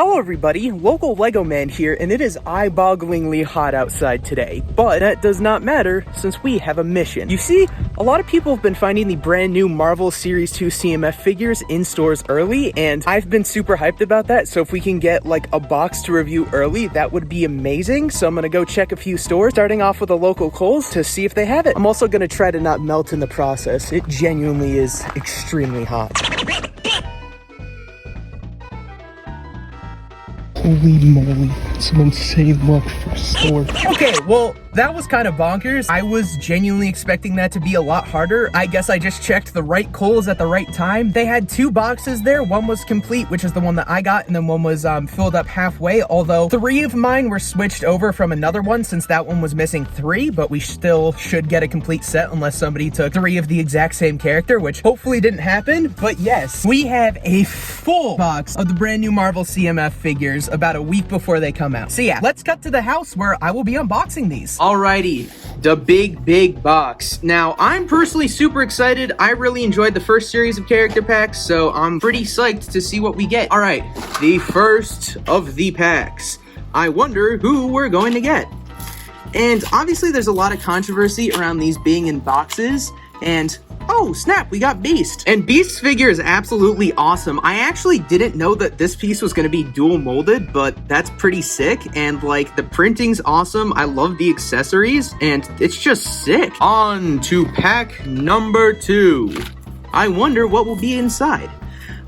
Hello everybody, local Lego Man here, and it is eye-bogglingly hot outside today, but that does not matter since we have a mission. You see, a lot of people have been finding the brand new Marvel Series 2 CMF figures in stores early, and I've been super hyped about that, so if we can get like a box to review early, that would be amazing. So I'm gonna go check a few stores, starting off with a local Kohl's to see if they have it. I'm also gonna try to not melt in the process. It genuinely is extremely hot. Holy moly, that's an insane look for a store. Okay, well, that was kind of bonkers. I was genuinely expecting that to be a lot harder. I guess I just checked the right Kohl's at the right time. They had two boxes there. One was complete, which is the one that I got, and then one was filled up halfway, although 3 of mine were switched over from another one since that one was missing 3, but we still should get a complete set unless somebody took 3 of the exact same character, which hopefully didn't happen. But yes, we have a full box of the brand new Marvel CMF figures about a week before they come out. So yeah, let's cut to the house where I will be unboxing these. Alrighty, the big box. Now, I'm personally super excited. I really enjoyed the first series of character packs, so I'm pretty psyched to see what we get. Alright, the first of the packs. I wonder who we're going to get. And obviously there's a lot of controversy around these being in boxes, and oh snap, we got Beast. And Beast's figure is absolutely awesome. I actually didn't know that this piece was going to be dual molded, but that's pretty sick. And like, the printing's awesome. I love the accessories, and it's just sick. On to pack number 2. I wonder what will be inside.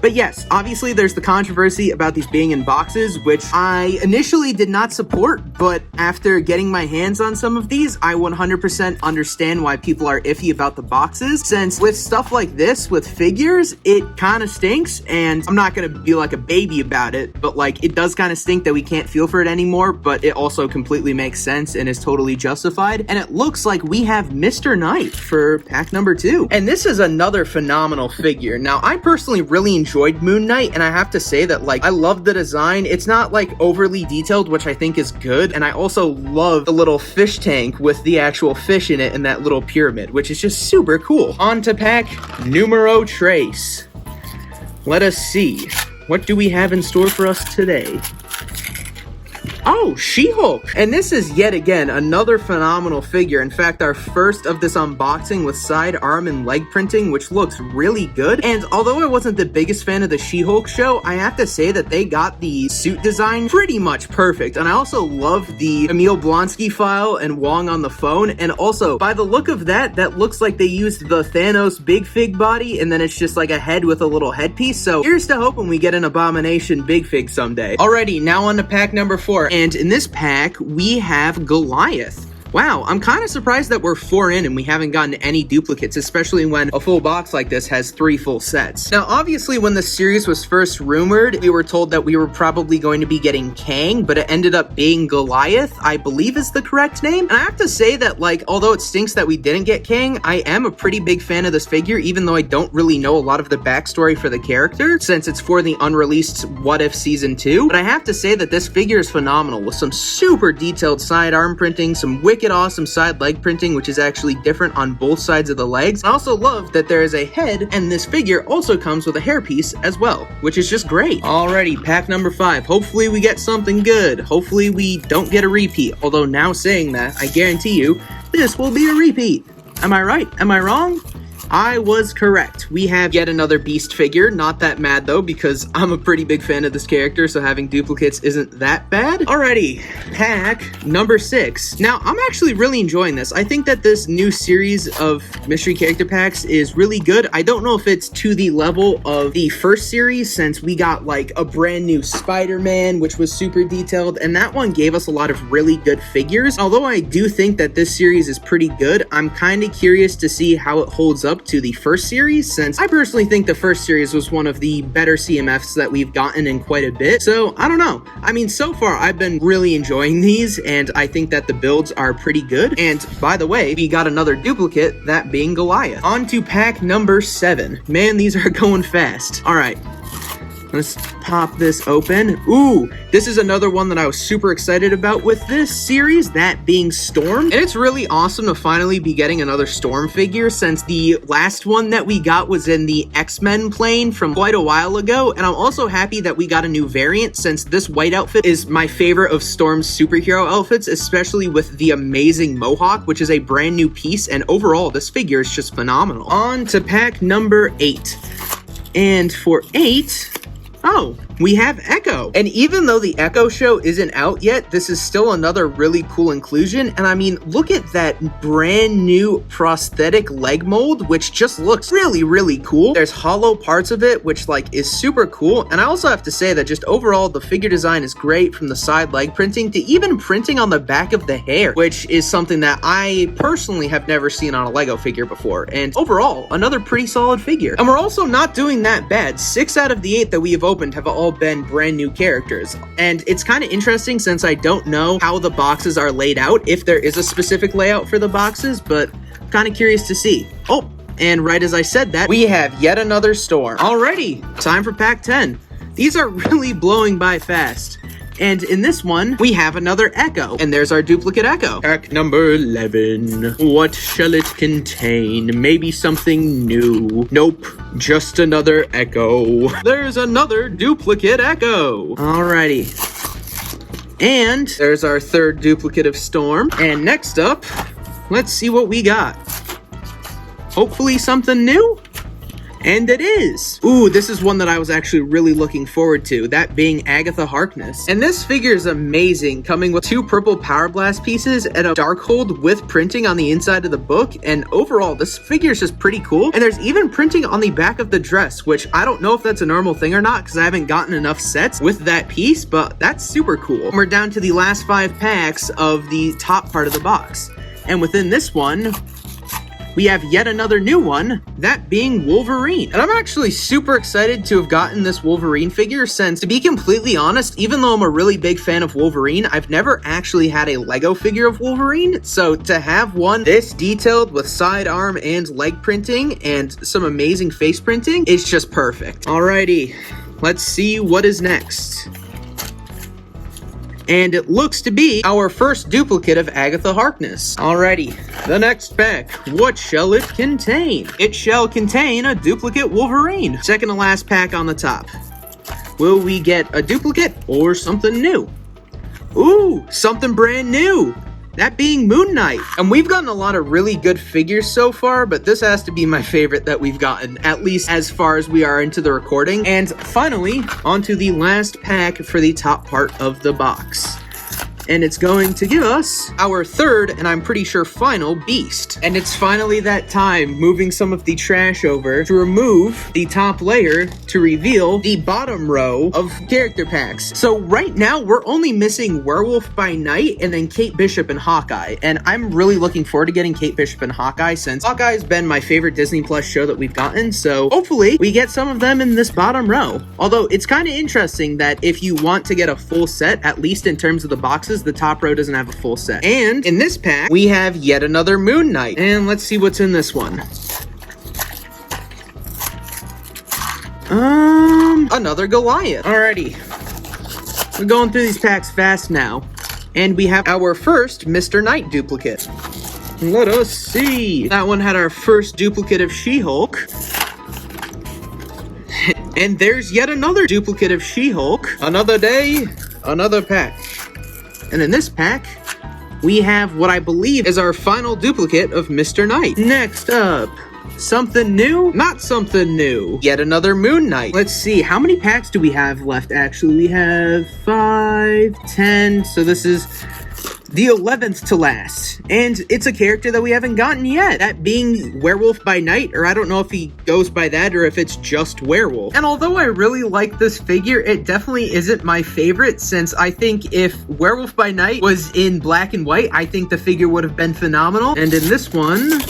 But yes, obviously there's the controversy about these being in boxes, which I initially did not support, but after getting my hands on some of these, I 100% understand why people are iffy about the boxes, since with stuff like this, with figures, it kind of stinks, and I'm not gonna be like a baby about it, but like, it does kind of stink that we can't feel for it anymore, but it also completely makes sense and is totally justified, and it looks like we have Mr. Knight for pack number 2. And this is another phenomenal figure. Now, I personally really enjoyed Moon Knight, and I have to say that like, I love the design. It's not like overly detailed, which I think is good, and I also love the little fish tank with the actual fish in it and that little pyramid, which is just super cool. On to pack numero tres. Let us see, what do we have in store for us today? Oh, She-Hulk! And this is yet again another phenomenal figure. In fact, our first of this unboxing with side, arm, and leg printing, which looks really good. And although I wasn't the biggest fan of the She-Hulk show, I have to say that they got the suit design pretty much perfect. And I also love the Emil Blonsky file and Wong on the phone. And also, by the look of that, that looks like they used the Thanos Big Fig body, and then it's just like a head with a little headpiece. So here's to hoping we get an Abomination Big Fig someday. Alrighty, now on to pack number 4. And in this pack, we have Goliath. Wow, I'm kind of surprised that we're 4 in and we haven't gotten any duplicates, especially when a full box like this has 3 full sets. Now, obviously, when the series was first rumored, we were told that we were probably going to be getting Kang, but it ended up being Goliath, I believe is the correct name. And I have to say that, like, although it stinks that we didn't get Kang, I am a pretty big fan of this figure, even though I don't really know a lot of the backstory for the character, since it's for the unreleased What If Season 2. But I have to say that this figure is phenomenal, with some super detailed side arm printing, some wicked awesome side leg printing, which is actually different on both sides of the legs. I also love that there is a head, and this figure also comes with a hairpiece as well, which is just great. Alrighty, pack number 5. Hopefully we get something good. Hopefully we don't get a repeat, although now saying that, I guarantee you, this will be a repeat. Am I right? Am I wrong? I was correct. We have yet another Beast figure. Not that mad though, because I'm a pretty big fan of this character, so having duplicates isn't that bad. Alrighty, pack number 6. Now, I'm actually really enjoying this. I think that this new series of mystery character packs is really good. I don't know if it's to the level of the first series, since we got like a brand new Spider-Man, which was super detailed, and that one gave us a lot of really good figures. Although I do think that this series is pretty good, I'm kind of curious to see how it holds up to the first series, since I personally think the first series was one of the better CMFs that we've gotten in quite a bit. So I don't know. I mean, so far I've been really enjoying these, and I think that the builds are pretty good. And by the way, we got another duplicate, that being Goliath. On to pack number 7. Man, these are going fast. All right. Let's pop this open. Ooh, this is another one that I was super excited about with this series, that being Storm. And it's really awesome to finally be getting another Storm figure, since the last one that we got was in the X-Men plane from quite a while ago. And I'm also happy that we got a new variant, since this white outfit is my favorite of Storm's superhero outfits, especially with the amazing mohawk, which is a brand new piece. And overall, this figure is just phenomenal. On to pack number 8. And for 8... oh, we have Echo. And even though the Echo show isn't out yet, this is still another really cool inclusion. And I mean, look at that brand new prosthetic leg mold, which just looks really, really cool. There's hollow parts of it, which like is super cool. And I also have to say that just overall, the figure design is great, from the side leg printing to even printing on the back of the hair, which is something that I personally have never seen on a Lego figure before. And overall, another pretty solid figure. And we're also not doing that bad. 6 out of the 8 that we have opened have all been brand new characters. And it's kind of interesting, since I don't know how the boxes are laid out, if there is a specific layout for the boxes, but kind of curious to see. Oh, and right as I said that, we have yet another Storm. Alrighty, time for pack 10. These are really blowing by fast. And in this one, we have another Echo. And there's our duplicate Echo. Pack number 11. What shall it contain? Maybe something new. Nope, just another Echo. There's another duplicate Echo. Alrighty. And there's our third duplicate of Storm. And next up, let's see what we got. Hopefully something new? And it is! Ooh, this is one that I was actually really looking forward to, that being Agatha Harkness. And this figure is amazing, coming with 2 purple Power Blast pieces and a Darkhold with printing on the inside of the book. And overall, this figure is just pretty cool. And there's even printing on the back of the dress, which I don't know if that's a normal thing or not, because I haven't gotten enough sets with that piece, but that's super cool. And we're down to the last 5 packs of the top part of the box. And within this one, we have yet another new one, that being Wolverine. And I'm actually super excited to have gotten this Wolverine figure, since, to be completely honest, even though I'm a really big fan of Wolverine, I've never actually had a Lego figure of Wolverine. So to have one this detailed with side arm and leg printing and some amazing face printing is just perfect. Alrighty, let's see what is next. And it looks to be our first duplicate of Agatha Harkness. Alrighty, the next pack. What shall it contain? It shall contain a duplicate Wolverine. Second to last pack on the top. Will we get a duplicate or something new? Ooh, something brand new. That being Moon Knight. And we've gotten a lot of really good figures so far, but this has to be my favorite that we've gotten, at least as far as we are into the recording. And finally, onto the last pack for the top part of the box. And it's going to give us our third, and I'm pretty sure final, beast. And it's finally that time, moving some of the trash over to remove the top layer to reveal the bottom row of character packs. So right now, we're only missing Werewolf by Night and then Kate Bishop and Hawkeye. And I'm really looking forward to getting Kate Bishop and Hawkeye, since Hawkeye's been my favorite Disney Plus show that we've gotten. So hopefully we get some of them in this bottom row. Although it's kind of interesting that if you want to get a full set, at least in terms of the boxes, the top row doesn't have a full set. And in this pack, we have yet another Moon Knight. And let's see what's in this one. Another Goliath. Alrighty. We're going through these packs fast now. And we have our first Mr. Knight duplicate. Let us see. That one had our first duplicate of She-Hulk. And there's yet another duplicate of She-Hulk. Another day, another pack. And in this pack, we have what I believe is our final duplicate of Mr. Knight. Next up, something new? Not something new. Yet another Moon Knight. Let's see, how many packs do we have left? Actually, we have 5, 10, so this is the 11th to last. And it's a character that we haven't gotten yet, that being Werewolf by Night, or I don't know if he goes by that or if it's just Werewolf. And although I really like this figure, it definitely isn't my favorite, since I think if Werewolf by Night was in black and white, I think the figure would have been phenomenal. And in this one,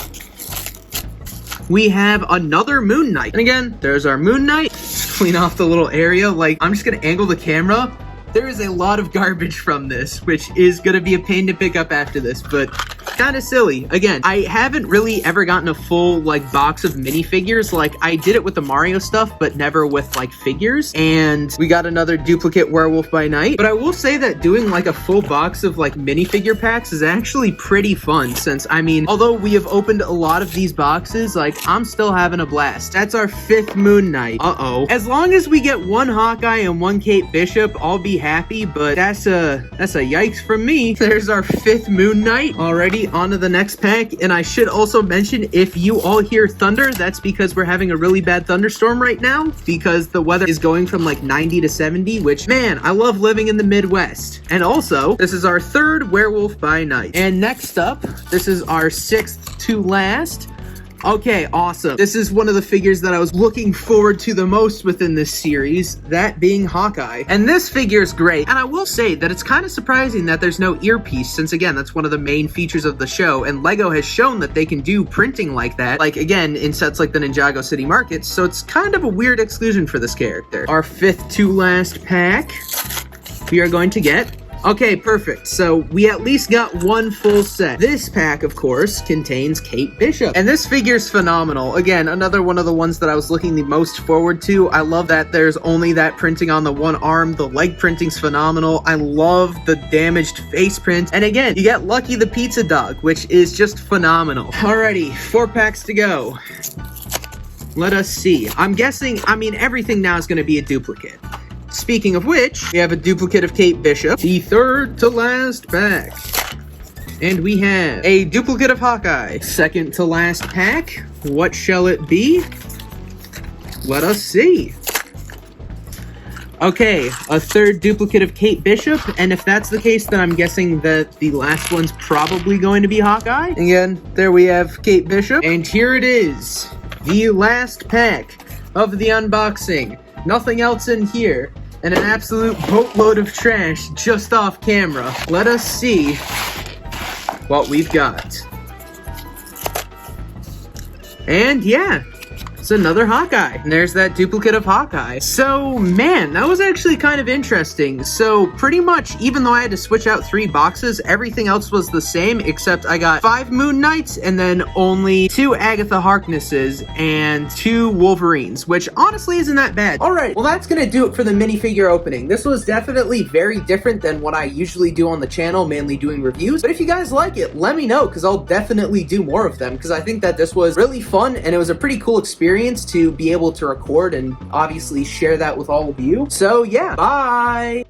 we have another Moon Knight. And again, there's our Moon Knight. Just clean off the little area. Like, I'm just gonna angle the camera. There is a lot of garbage from this, which is going to be a pain to pick up after this, but kind of silly. Again, I haven't really ever gotten a full like box of minifigures. Like I did it with the Mario stuff, but never with like figures. And we got another duplicate Werewolf by Night. But I will say that doing like a full box of like minifigure packs is actually pretty fun, since I mean, although we have opened a lot of these boxes, like I'm still having a blast. That's our 5th Moon Knight. Uh-oh. As long as we get one Hawkeye and one Kate Bishop, I'll be happy, but that's a yikes from me. There's our 5th Moon Knight. Alrighty, on to the next pack. And I should also mention, if you all hear thunder, that's because we're having a really bad thunderstorm right now, because the weather is going from like 90 to 70, which, man, I love living in the Midwest. And also, this is our 3rd Werewolf by Night. And next up, this is our 6th to last. Okay, awesome. This is one of the figures that I was looking forward to the most within this series, that being Hawkeye. And this figure is great. And I will say that it's kind of surprising that there's no earpiece, since again, that's one of the main features of the show. And LEGO has shown that they can do printing like that, like again, in sets like the Ninjago City Markets. So it's kind of a weird exclusion for this character. Our 5th to last pack, we are going to get... Okay, perfect. So we at least got one full set. This pack, of course, contains Kate Bishop. And this figure's phenomenal. Again, another one of the ones that I was looking the most forward to. I love that there's only that printing on the one arm. The leg printing's phenomenal. I love the damaged face print. And again, you get Lucky the Pizza Dog, which is just phenomenal. Alrighty, 4 packs to go. Let us see. I'm guessing, I mean, everything now is going to be a duplicate. Speaking of which, we have a duplicate of Kate Bishop, the 3rd to last pack. And we have a duplicate of Hawkeye, 2nd to last pack. What shall it be? Let us see. Okay, a 3rd duplicate of Kate Bishop, and if that's the case, then I'm guessing that the last one's probably going to be Hawkeye. Again, there we have Kate Bishop, and here it is, the last pack of the unboxing. Nothing else in here. And an absolute boatload of trash just off camera. Let us see what we've got. And yeah, it's another Hawkeye. And there's that duplicate of Hawkeye. So, man, that was actually kind of interesting. So, pretty much, even though I had to switch out 3 boxes, everything else was the same, except I got 5 Moon Knights and then only 2 Agatha Harknesses and 2 Wolverines, which honestly isn't that bad. Alright, well that's gonna do it for the minifigure opening. This was definitely very different than what I usually do on the channel, mainly doing reviews. But if you guys like it, let me know, because I'll definitely do more of them, because I think that this was really fun, and it was a pretty cool experience to be able to record and obviously share that with all of you. So yeah, bye!